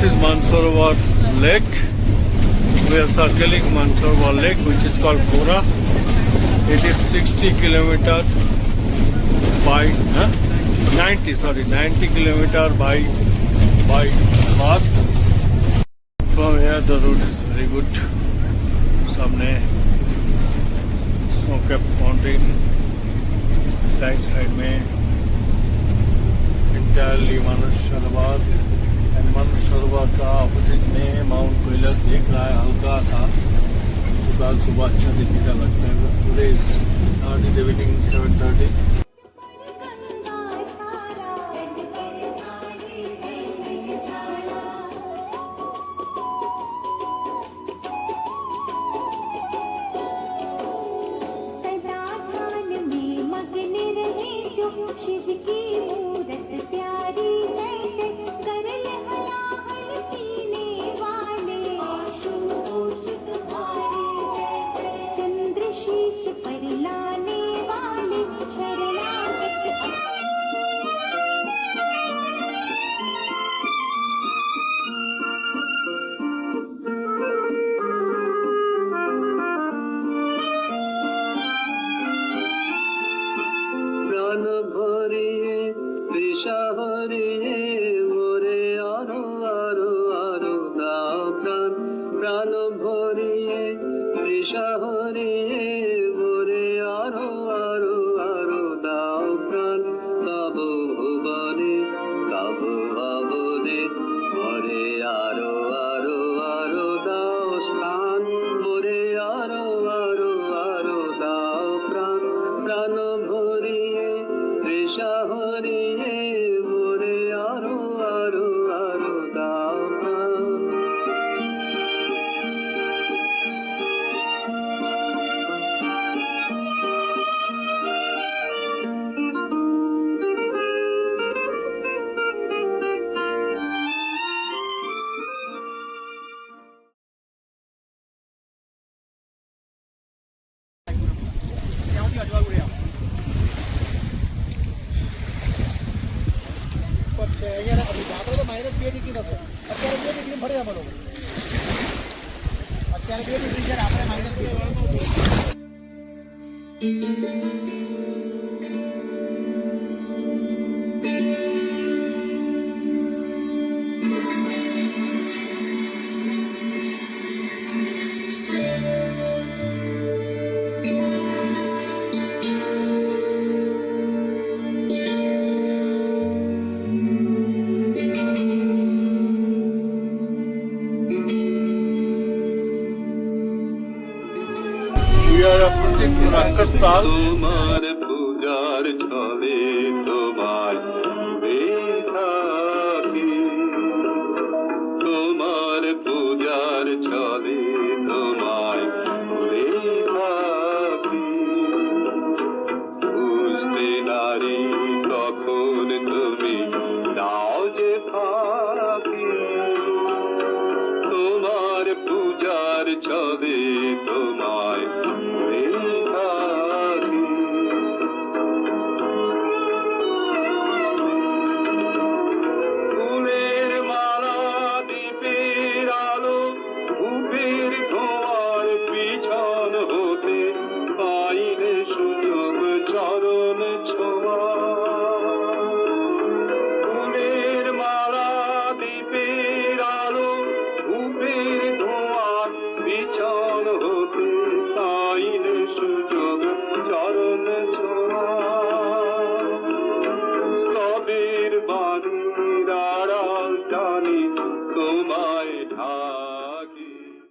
is Mansarovar Lake. We are circling Mansarovar Lake, which is called Kora. It is 60 kilometer by 90 kilometer by bus. From here the road is very good. Samne Snow-capped mountain, right side में entirely Manas Sarovar, and मानस सरोवर का opposite में mount Kailash दिख रहा है हल्का सा। तो कल सुबह अच्छा दिखने का लगता है। Today is evening 7:30. शिव की मूरत प्यारी जय जय कर ले हलाहल पीने वाले आशुतोष तुम्हारे जय जय चंद्र शीश पर लाने वाले शरणागत প্রাণ ভরিয়ে তৃষা হরিয়ে মোরে আরো আরো আরো দাও প্রাণ প্রাণ ভরিয়ে তৃষা হরিয়ে মোরে আরো আরো আরো দাও প্রাণ তব ভুবনে তব ভবনে মোরে আরো আরো আরো দাও স্থান মোরে আরো আরো আরো দাও প্রাণ প্রাণ ভরিয়ে তৃষা হরিয়ে মোরে আরো আরো আরো দাও প্রাণ We are approaching Rakastal. তোমার পূজার ছলে তোমার থাকি তোমার পূজার ছলে তোমায় থাকি বুঝতে নারী কখন তুমি দাও যে ফাঁকি তোমার পূজার ছলে তোমায় থাকি ফুলের মালা দ্বীপের আলো বুকের ধোঁয়ার পিছন হতে পাইলে সুযোগ চরণ ছোঁয়া